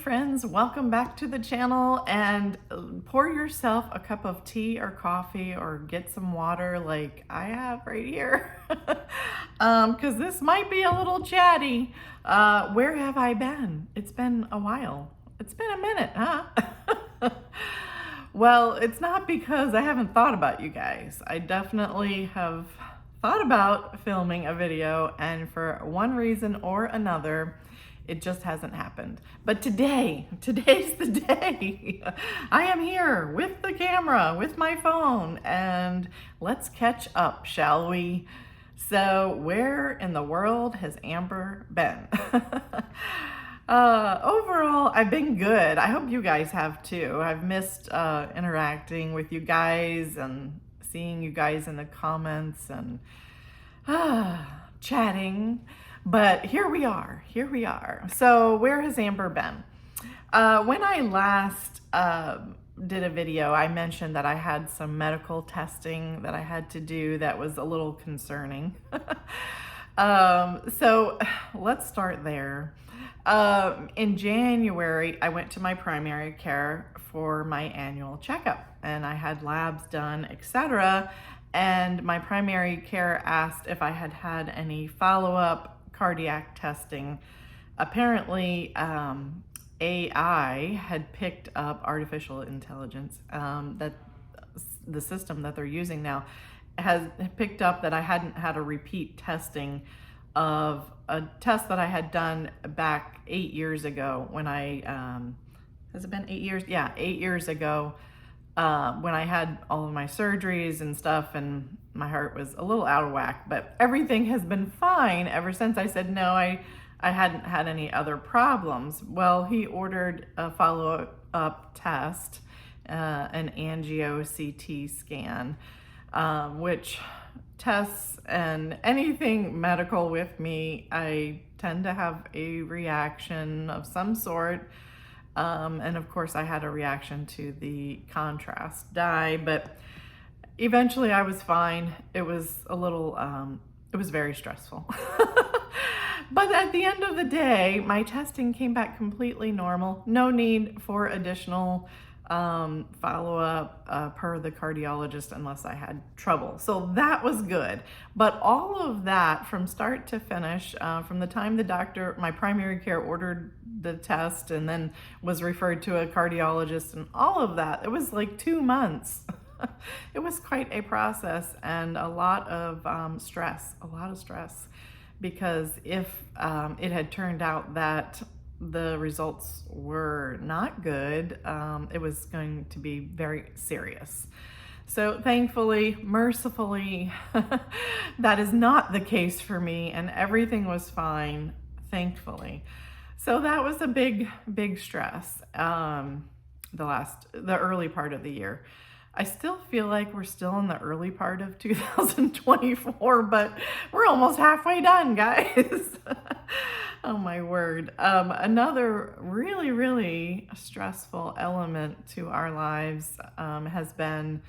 friends, welcome back to the channel, and pour yourself a cup of tea or coffee or get some water like I have right here because this might be a little chatty. Where have I been? It's been a while. It's been a minute, huh? Well, it's not because I haven't thought about you guys. I definitely have thought about filming a video, and for one reason or another, it just hasn't happened. But today's the day. I am here with the camera, with my phone, and let's catch up, shall we? So, where in the world has Amber been? Overall, I've been good. I hope you guys have too. I've missed interacting with you guys and seeing you guys in the comments and chatting. But here we are. So where has Amber been? When I last did a video, I mentioned that I had some medical testing that I had to do that was a little concerning. So let's start there. In January, I went to my primary care for my annual checkup, and I had labs done, etc. And my primary care asked if I had had any follow-up cardiac testing. Apparently, AI had picked up artificial intelligence, that the system that they're using now has picked up that I hadn't had a repeat testing of a test that I had done back 8 years ago when I, has it been 8 years? Yeah, 8 years ago, when I had all of my surgeries and stuff, and my heart was a little out of whack, but everything has been fine ever since. I said no, I hadn't had any other problems. Well, he ordered a follow-up test, an angio CT scan, which tests and anything medical with me, I tend to have a reaction of some sort. And of course I had a reaction to the contrast dye, but eventually I was fine. It was a little, it was very stressful. But at the end of the day, my testing came back completely normal. No need for additional follow-up per the cardiologist unless I had trouble. So that was good. But all of that from start to finish, from the time the doctor, my primary care, ordered the test and then was referred to a cardiologist and all of that, it was like 2 months. It was quite a process and a lot of stress, because if it had turned out that the results were not good, it was going to be very serious. So thankfully, mercifully, that is not the case for me, and everything was fine, thankfully. So that was a big stress, the early part of the year. I still feel like we're still in the early part of 2024, but we're almost halfway done, guys. Oh my word. Another really stressful element to our lives has been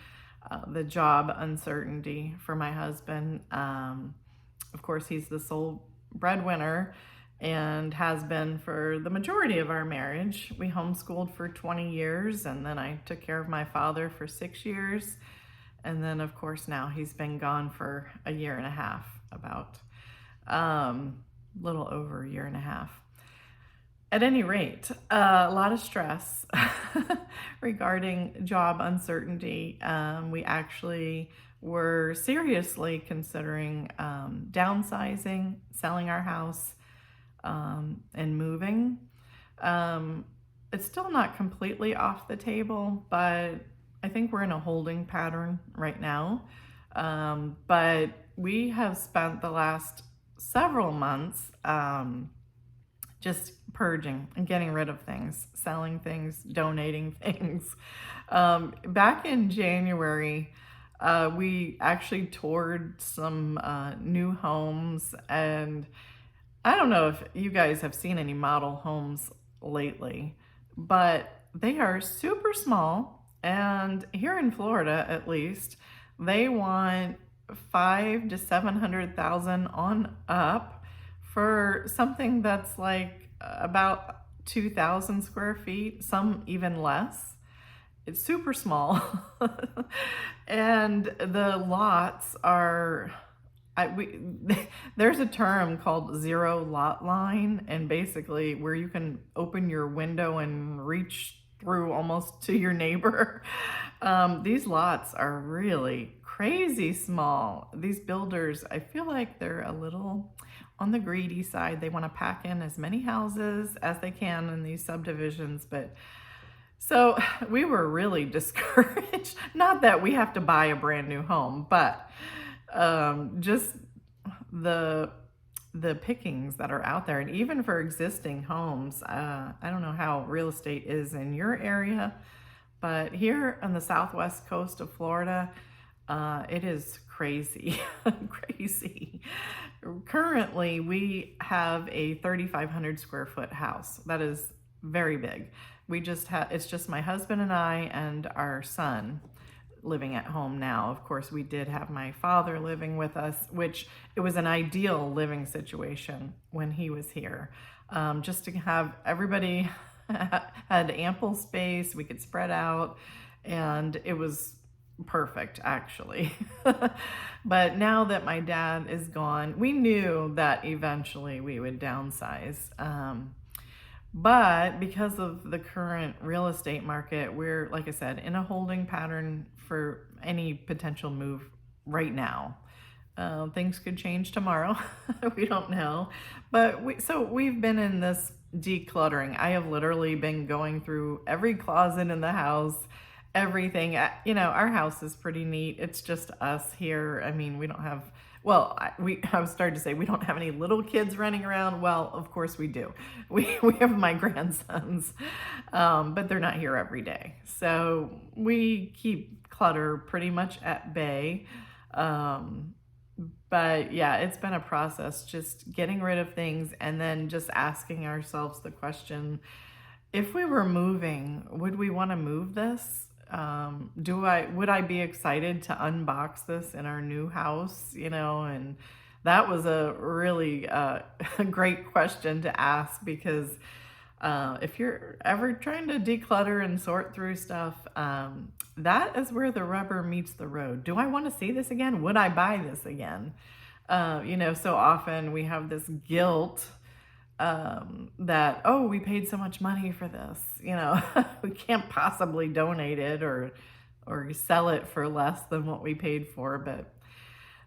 the job uncertainty for my husband. Of course, he's the sole breadwinner and has been for the majority of our marriage. We homeschooled for 20 years, and then I took care of my father for 6 years. And then, of course, now he's been gone for a year and a half, about little over a year and a half. At any rate, a lot of stress regarding job uncertainty. We actually were seriously considering downsizing, selling our house, and moving. It's still not completely off the table, but I think we're in a holding pattern right now. But we have spent the last several months just purging and getting rid of things, selling things, donating things. Back in January, we actually toured some new homes, and I don't know if you guys have seen any model homes lately, but they are super small, and here in Florida at least, they want $500,000 to $700,000 on up for something that's like about 2,000 square feet, some even less. It's super small. And the lots are, we there's a term called zero lot line, and basically where you can open your window and reach through almost to your neighbor. These lots are really crazy small. These builders, I feel like they're a little on the greedy side. They want to pack in as many houses as they can in these subdivisions, but so we were really discouraged. Not that we have to buy a brand new home, but just the pickings that are out there, and even for existing homes. I don't know how real estate is in your area, but here on the southwest coast of Florida, it is crazy, crazy. Currently, we have a 3,500 square foot house. That is very big. It's just my husband and I and our son living at home now. Of course, we did have my father living with us, which it was an ideal living situation when he was here. Just to have everybody had ample space, we could spread out, and it was perfect actually. But now that my dad is gone, we knew that eventually we would downsize. But because of the current real estate market, we're, like I said, in a holding pattern for any potential move right now. Things could change tomorrow. We don't know. But we've been in this decluttering. I have literally been going through every closet in the house, everything. Our house is pretty neat. It's just us here. I mean, we don't have, well, I was starting to say we don't have any little kids running around. Well, of course we do. We have my grandsons, but they're not here every day. So we keep clutter pretty much at bay. But yeah, it's been a process, just getting rid of things and then just asking ourselves the question, if we were moving, would we want to move this? Would I be excited to unbox this in our new house? And that was a really great question to ask, because if you're ever trying to declutter and sort through stuff, that is where the rubber meets the road. Do I want to see this again? Would I buy this again? So often we have this guilt that, oh, we paid so much money for this, we can't possibly donate it or sell it for less than what we paid for. But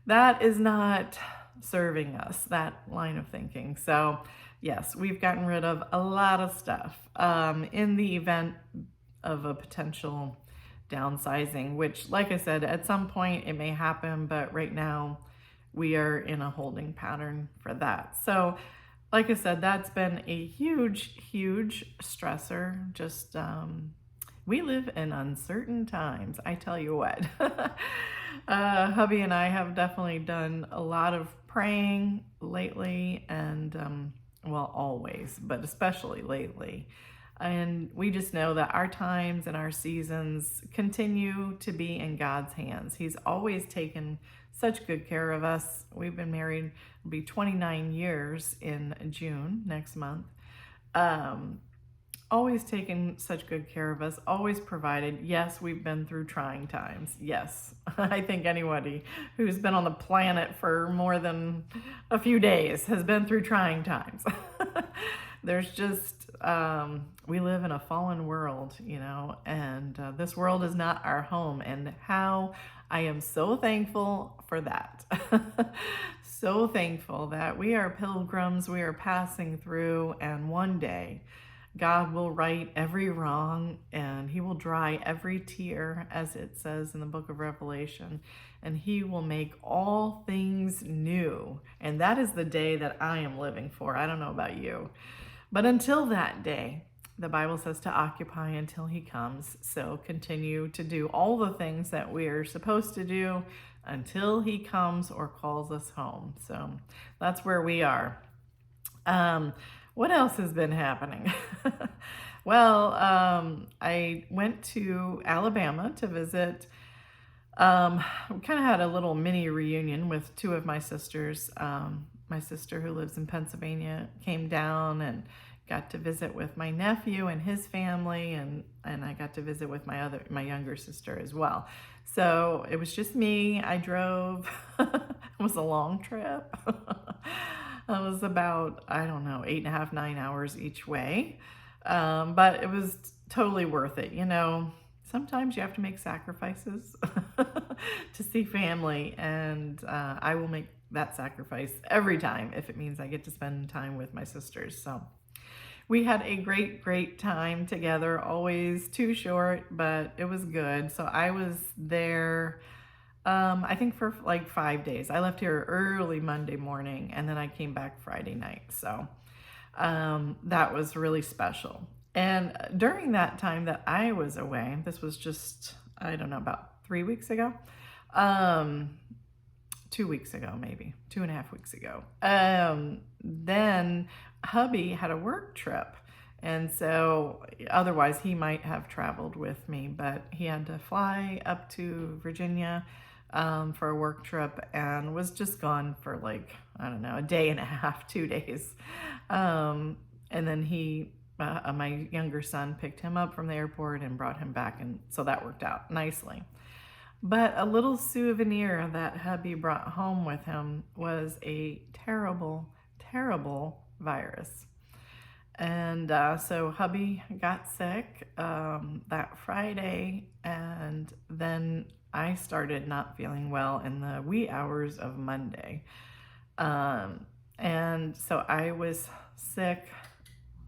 that is not serving us, that line of thinking. So yes, we've gotten rid of a lot of stuff in the event of a potential downsizing, which, like I said, at some point it may happen, but right now we are in a holding pattern for that. So like I said, that's been a huge, huge stressor. Just, we live in uncertain times, I tell you what. Hubby and I have definitely done a lot of praying lately, and, well, always, but especially lately. And we just know that our times and our seasons continue to be in God's hands. He's always taken such good care of us. We've been married, it'll be 29 years in June next month. Always taken such good care of us, always provided. Yes, we've been through trying times. Yes, I think anybody who's been on the planet for more than a few days has been through trying times. There's just, we live in a fallen world, and this world is not our home. And how I am so thankful for that. So thankful that we are pilgrims, we are passing through, and one day God will right every wrong and he will dry every tear, as it says in the book of Revelation, and he will make all things new. And that is the day that I am living for. I don't know about you, but until that day, the Bible says to occupy until he comes. So continue to do all the things that we are supposed to do until he comes or calls us home. So that's where we are. What else has been happening? Well, I went to Alabama to visit. We kind of had a little mini reunion with two of my sisters. My sister who lives in Pennsylvania came down and got to visit with my nephew and his family, and I got to visit with my younger sister as well. So it was just me. I drove. It was a long trip. It was about, I don't know, 8.5, 9 hours each way. But it was totally worth it. Sometimes you have to make sacrifices to see family, and I will make that sacrifice every time if it means I get to spend time with my sisters. So we had a great time together, always too short, but it was good. So I was there, I think for like 5 days. I left here early Monday morning, and then I came back Friday night. So that was really special. And during that time that I was away, this was just, I don't know, about 3 weeks ago, 2 weeks ago, maybe 2.5 weeks ago. Then hubby had a work trip. And so otherwise he might have traveled with me, but he had to fly up to Virginia for a work trip and was just gone for like, I don't know, a day and a half, 2 days. And then my younger son picked him up from the airport and brought him back. And so that worked out nicely. But a little souvenir that hubby brought home with him was a terrible virus. And so hubby got sick that Friday, and then I started not feeling well in the wee hours of Monday. And so I was sick,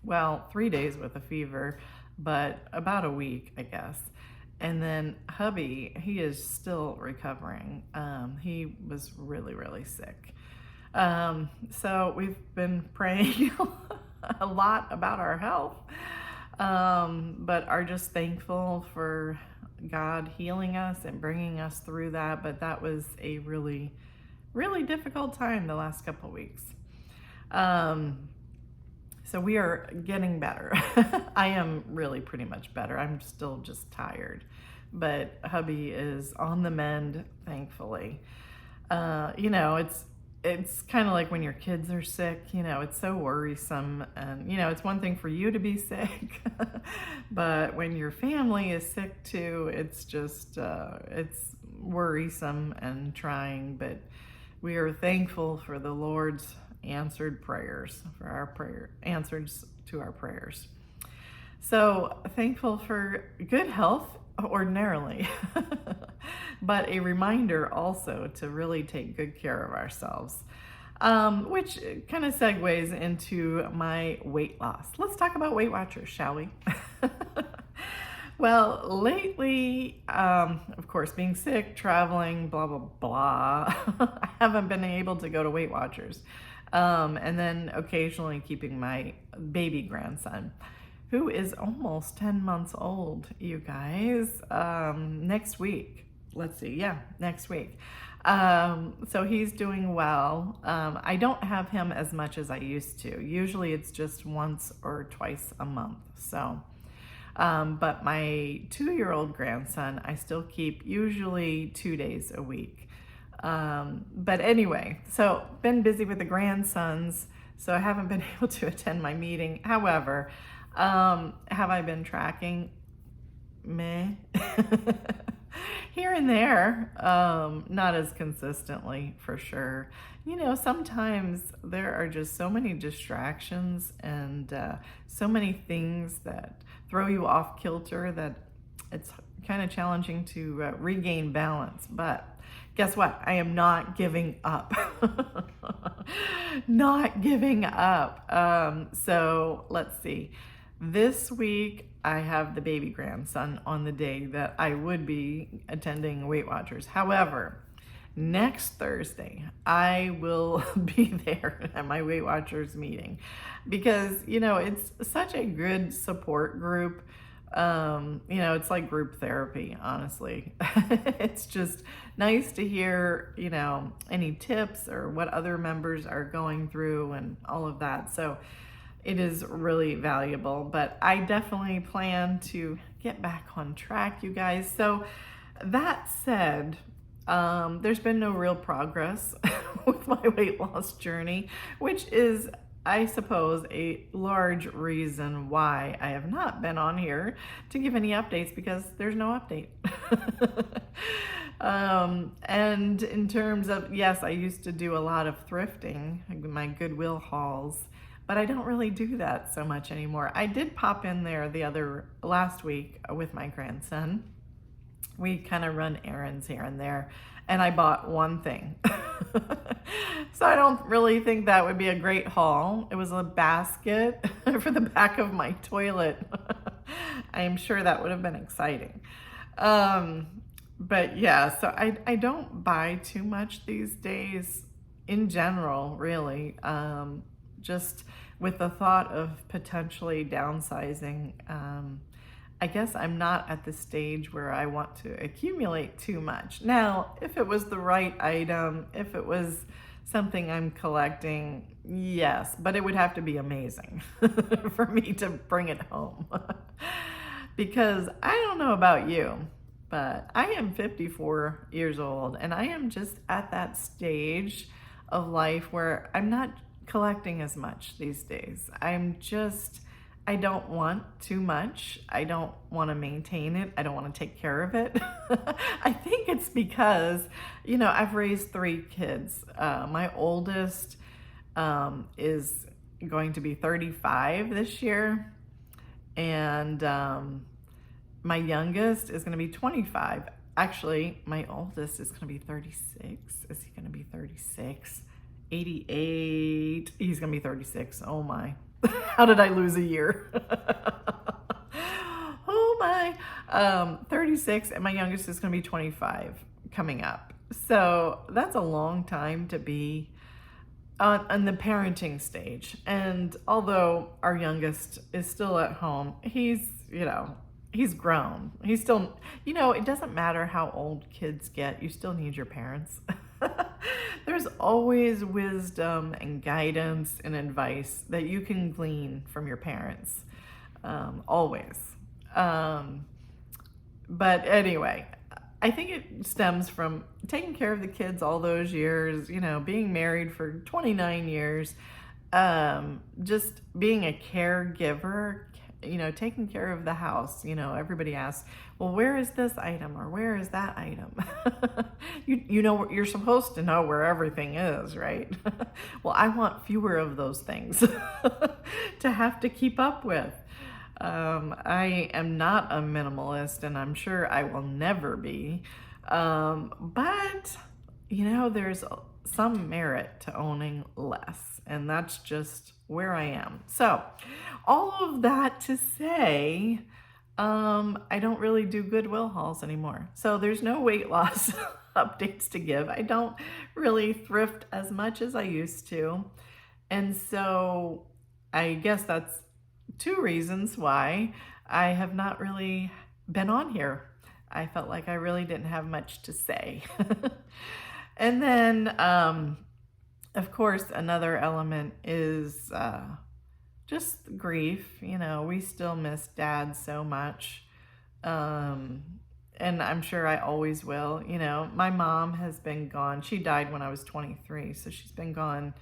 3 days with a fever, but about a week, I guess. And then hubby, he is still recovering. He was really sick. So we've been praying a lot about our health, but are just thankful for God healing us and bringing us through that. But that was a really difficult time the last couple of weeks. So we are getting better. I am really pretty much better. I'm still just tired, but hubby is on the mend, thankfully. It's kind of like when your kids are sick, it's so worrisome. And, it's one thing for you to be sick, but when your family is sick too, it's just, it's worrisome and trying. But we are thankful for the Lord's answered prayers, answers to our prayers. So thankful for good health ordinarily, but a reminder also to really take good care of ourselves, which kind of segues into my weight loss. Let's talk about Weight Watchers, shall we? Well, lately, of course, being sick, traveling, blah, blah, blah, I haven't been able to go to Weight Watchers. And then occasionally keeping my baby grandson, who is almost 10 months old, you guys, next week. Next week. So he's doing well. I don't have him as much as I used to. Usually it's just once or twice a month. So, but my 2-year-old grandson, I still keep usually 2 days a week. But anyway, so been busy with the grandsons, so I haven't been able to attend my meeting. However, have I been tracking? Meh. Here and there, not as consistently for sure. Sometimes there are just so many distractions and so many things that throw you off kilter that it's kind of challenging to regain balance. But guess what? I am not giving up. Not giving up. So let's see. This week, I have the baby grandson on the day that I would be attending Weight Watchers. However, next Thursday, I will be there at my Weight Watchers meeting because, it's such a good support group. It's like group therapy, honestly. It's just nice to hear, any tips or what other members are going through and all of that. So it is really valuable, but I definitely plan to get back on track, you guys. So that said, there's been no real progress with my weight loss journey, which is I suppose, a large reason why I have not been on here to give any updates because there's no update. And in terms of, yes, I used to do a lot of thrifting, my Goodwill hauls, but I don't really do that so much anymore. I did pop in there last week with my grandson. We kind of run errands here and there, and I bought one thing. So I don't really think that would be a great haul. It was a basket for the back of my toilet. I am sure that would have been exciting. Um, but yeah, so I don't buy too much these days in general, really. Just with the thought of potentially downsizing. I guess I'm not at the stage where I want to accumulate too much. Now, if it was the right item, if it was something I'm collecting, yes, but it would have to be amazing for me to bring it home. Because I don't know about you, but I am 54 years old and I am just at that stage of life where I'm not collecting as much these days. I don't want too much. I don't want to maintain it. I don't want to take care of it. I think it's because, I've raised 3 kids. My oldest is going to be 35 this year, and my youngest is going to be 25. Actually, my oldest is going to be 36. Is he going to be 36? 88. He's going to be 36. Oh my. How did I lose a year? Oh my. 36, and my youngest is going to be 25 coming up. So that's a long time to be on the parenting stage. And although our youngest is still at home, he's grown. He's still, it doesn't matter how old kids get, you still need your parents. There's always wisdom and guidance and advice that you can glean from your parents. Always. But anyway, I think it stems from taking care of the kids all those years, being married for 29 years, just being a caregiver, taking care of the house. Everybody asks, well, where is this item or where is that item? You're supposed to know where everything is, right? Well, I want fewer of those things to have to keep up with. I am not a minimalist, and I'm sure I will never be. But, there's some merit to owning less, and that's just where I am. So, all of that to say, I don't really do Goodwill hauls anymore. So, there's no weight loss updates to give. I don't really thrift as much as I used to. And so, I guess that's 2 reasons why I have not really been on here. I felt like I really didn't have much to say. And then, of course, another element is just grief. We still miss Dad so much. And I'm sure I always will. My mom has been gone. She died when I was 23, so she's been gone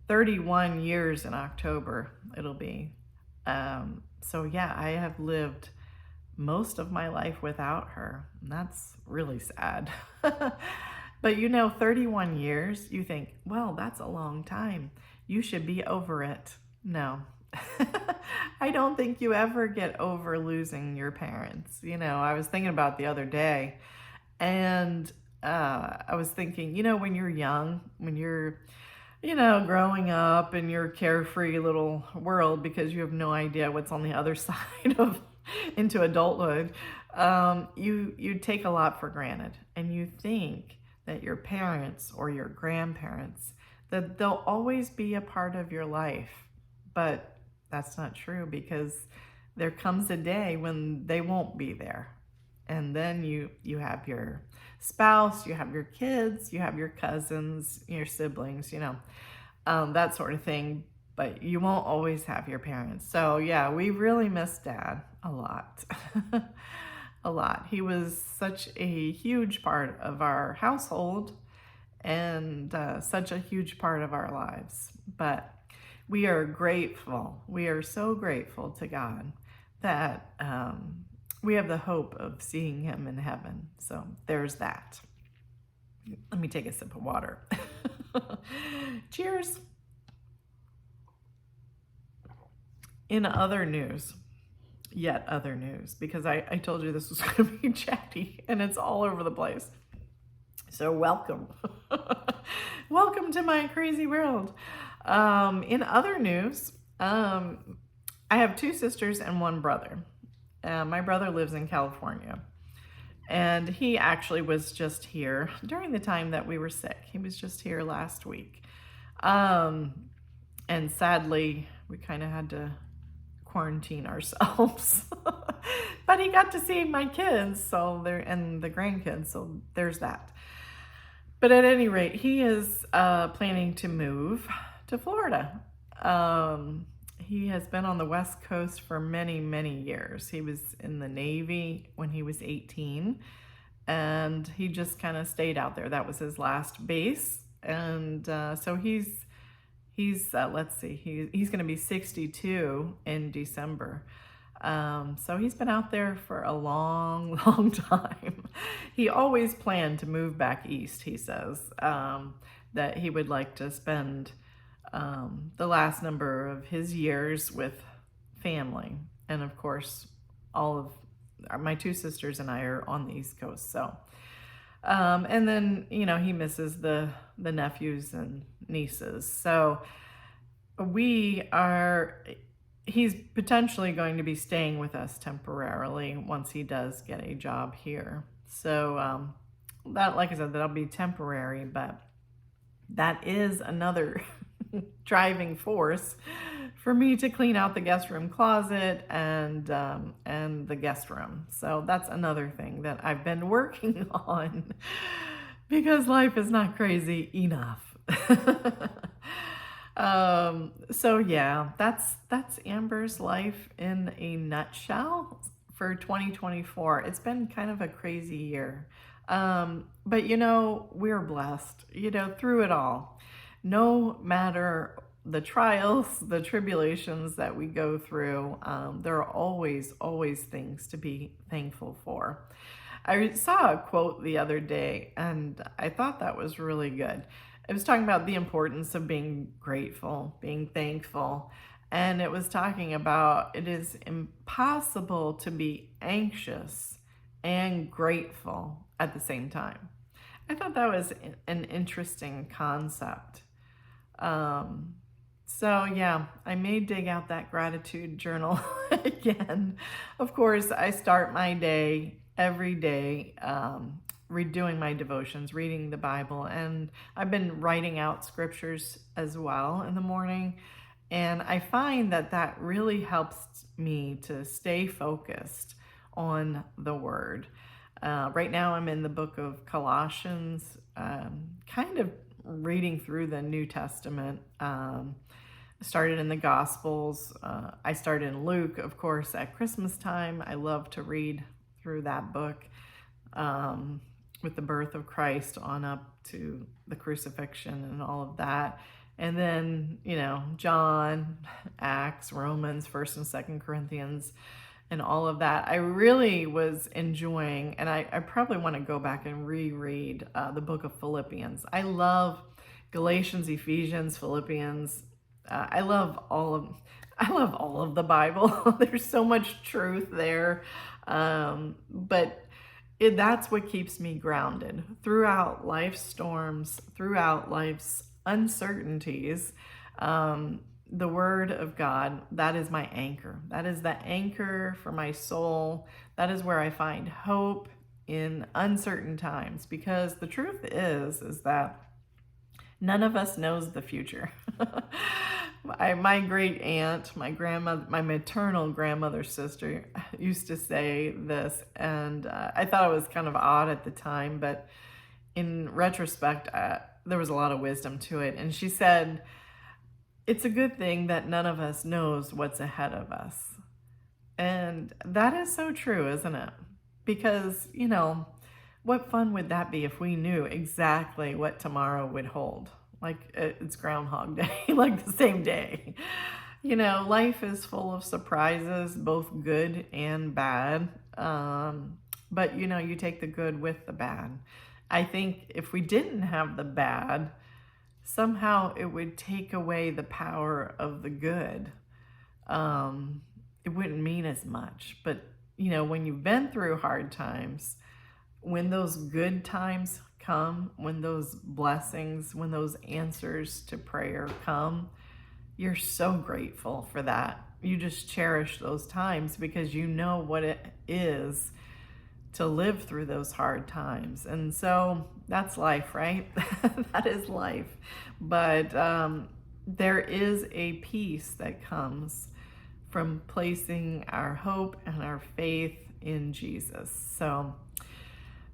31 years in October, it'll be. So yeah, I have lived most of my life without her. And that's really sad. But 31 years, you think, well, that's a long time. You should be over it. No. I don't think you ever get over losing your parents. I was thinking about the other day, and I was thinking, when you're young, when you're growing up in your carefree little world because you have no idea what's on the other side of into adulthood, you take a lot for granted, and you think that your parents or your grandparents, that they'll always be a part of your life. But that's not true, because there comes a day when they won't be there. And then you have your spouse, you have your kids, you have your cousins, your siblings, that sort of thing. But you won't always have your parents. So yeah, we really miss Dad a lot. A lot. He was such a huge part of our household, and such a huge part of our lives. But we are grateful. We are so grateful to God that we have the hope of seeing him in heaven. So there's that. Let me take a sip of water. Cheers. In other news, yet other news, because I told you this was going to be chatty and it's all over the place. So welcome. Welcome to my crazy world. In other news, I have 2 sisters and 1 brother. My brother lives in California, and he actually was just here during the time that we were sick. He was just here last week. And sadly, we kind of had to quarantine ourselves. But he got to see my kids, and the grandkids, so there's that. But at any rate, he is planning to move to Florida. He has been on the West Coast for many, many years. He was in the Navy when he was 18, and he just kind of stayed out there. That was his last base. And so he's let's see, he's going to be 62 in December. So he's been out there for a long, long time. He always planned to move back east, he says, that he would like to spend the last number of his years with family. And of course, all of my 2 sisters and I are on the East Coast. So, and then, he misses the nephews and nieces. So he's potentially going to be staying with us temporarily once he does get a job here. So that, like I said, that'll be temporary, but that is another driving force for me to clean out the guest room closet and the guest room. So that's another thing that I've been working on because life is not crazy enough. So yeah, that's Amber's life in a nutshell for 2024. It's been kind of a crazy year. But we're blessed, through it all. No matter the trials, the tribulations that we go through, there are always things to be thankful for. I saw a quote the other day, and I thought that was really good. It was talking about the importance of being grateful, being thankful, and it was talking about it is impossible to be anxious and grateful at the same time. I thought that was an interesting concept. So yeah, I may dig out that gratitude journal again. Of course, I start my day every day redoing my devotions, reading the Bible, and I've been writing out scriptures as well in the morning. And I find that really helps me to stay focused on the Word. Right now I'm in the book of Colossians, kind of reading through the New Testament. Started in the Gospels. I started in Luke, of course, at Christmas time. I love to read through that book with the birth of Christ on up to the crucifixion and all of that. And then, John, Acts, Romans, 1st and 2nd Corinthians, and all of that. I really was enjoying, and I probably want to go back and reread the book of Philippians. I love Galatians, Ephesians, Philippians. I love all of the Bible. There's so much truth there. But that's what keeps me grounded throughout life's storms, throughout life's uncertainties. The Word of God, that is my anchor. That is the anchor for my soul. That is where I find hope in uncertain times, because the truth is that none of us knows the future. My great aunt, my grandmother, my maternal grandmother's sister used to say this, and I thought it was kind of odd at the time, but in retrospect, there was a lot of wisdom to it. And she said, it's a good thing that none of us knows what's ahead of us. And that is so true, isn't it? Because, what fun would that be if we knew exactly what tomorrow would hold? like it's Groundhog Day, like the same day. You know, life is full of surprises, both good and bad. But you know, you take the good with the bad. I think if we didn't have the bad, somehow it would take away the power of the good. It wouldn't mean as much. But, you know, when you've been through hard times, when those good times come, when those blessings, when those answers to prayer come, you're so grateful for that. You just cherish those times because you know what it is to live through those hard times. And so that's life, right? That is life. But there is a peace that comes from placing our hope and our faith in Jesus. So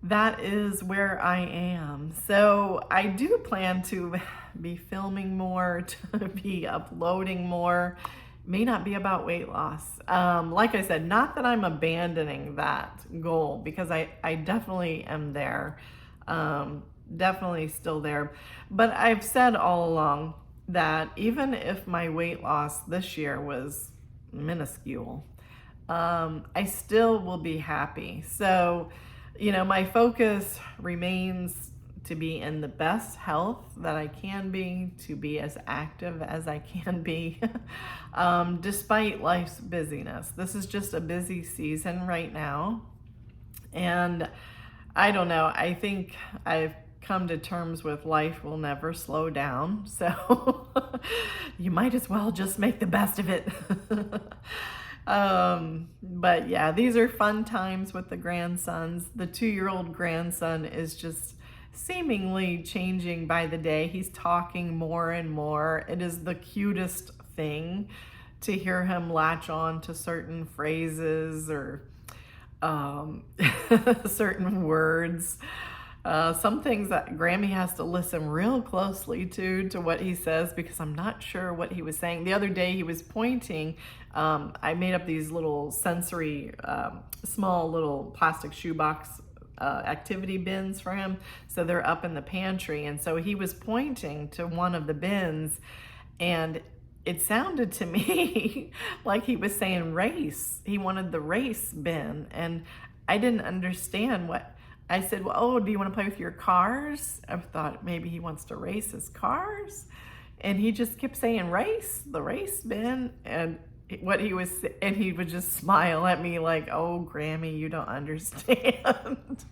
that is where I am. So I do plan to be filming more, to be uploading more. May not be about weight loss. Like I said, not that I'm abandoning that goal, because I definitely am there. Definitely still there. But I've said all along that even if my weight loss this year was minuscule, I still will be happy. So, you know, my focus remains to be in the best health that I can be as active as I can be, despite life's busyness. This is just a busy season right now. And I don't know, I think I've come to terms with life will never slow down. So you might as well just make the best of it. But yeah, these are fun times with the grandsons. The 2-year-old grandson is just seemingly changing by the day. He's talking more and more. It is the cutest thing to hear him latch on to certain phrases or certain words. Some things that Grammy has to listen real closely to what he says, because I'm not sure what he was saying. The other day he was pointing. I made up these little sensory, small little plastic shoebox activity bins for him. So they're up in the pantry. And so he was pointing to one of the bins, and it sounded to me like he was saying race. He wanted the race bin. And I didn't understand what I said. Well, oh, do you want to play with your cars? I thought maybe he wants to race his cars. And he just kept saying race, the race bin. And and he would just smile at me like, oh, Grammy, you don't understand.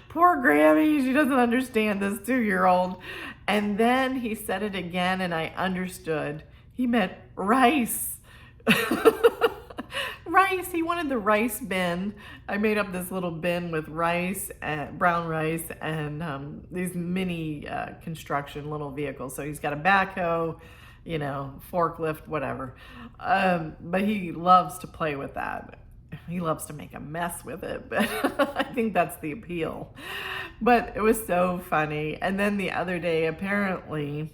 Poor Grammy, she doesn't understand this 2-year-old. And then he said it again, and I understood. He meant rice. Rice. He wanted the rice bin. I made up this little bin with rice, and brown rice, and these mini construction little vehicles. So he's got a backhoe, you know, forklift, whatever. But he loves to play with that. He loves to make a mess with it, but I think that's the appeal. But it was so funny. And then the other day, apparently,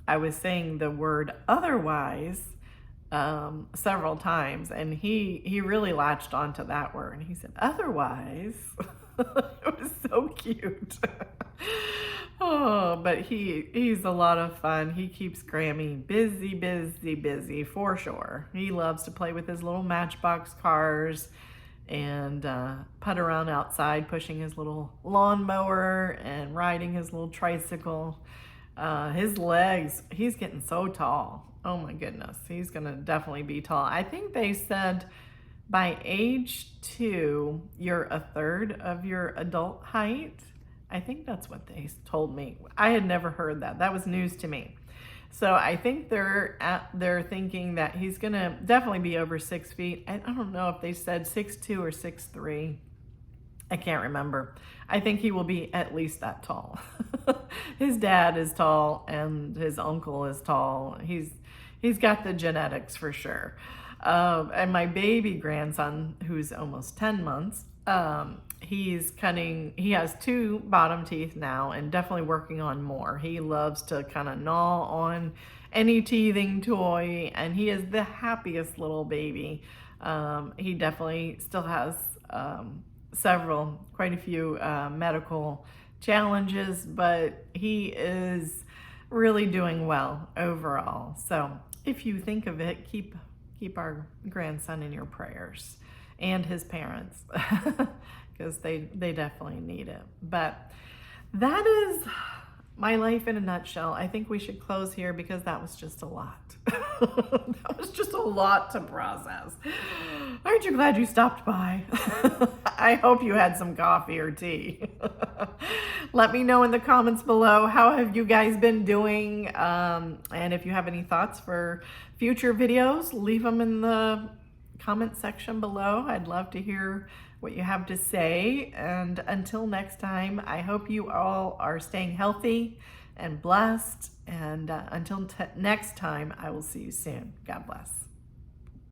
I was saying the word otherwise several times, and he really latched onto that word. He said, otherwise. It was so cute. Oh, but he's a lot of fun. He keeps Grammy busy for sure. He loves to play with his little Matchbox cars and putt around outside, pushing his little lawnmower and riding his little tricycle. His legs, he's getting so tall. Oh my goodness, he's gonna definitely be tall. I think they said by age 2, you're a third of your adult height. I think that's what they told me. I had never heard that. That was news to me. So I think they're thinking that he's gonna definitely be over 6 feet. I don't know if they said 6'2" or 6'3". I can't remember. I think he will be at least that tall. His dad is tall and his uncle is tall. He's got the genetics for sure. And my baby grandson, who's almost 10 months, he has 2 bottom teeth now, and definitely working on more. He loves to kind of gnaw on any teething toy, and he is the happiest little baby. He definitely still has quite a few medical challenges, but he is really doing well overall. So if you think of it, keep our grandson in your prayers and his parents because they definitely need it. But that is my life in a nutshell. I think we should close here because that was just a lot. That was just a lot to process. Aren't you glad you stopped by? I hope you had some coffee or tea. Let me know in the comments below, how have you guys been doing? And if you have any thoughts for future videos, leave them in the comment section below. I'd love to hear what you have to say. And until next time, I hope you all are staying healthy and blessed. And until next time, I will see you soon. God bless.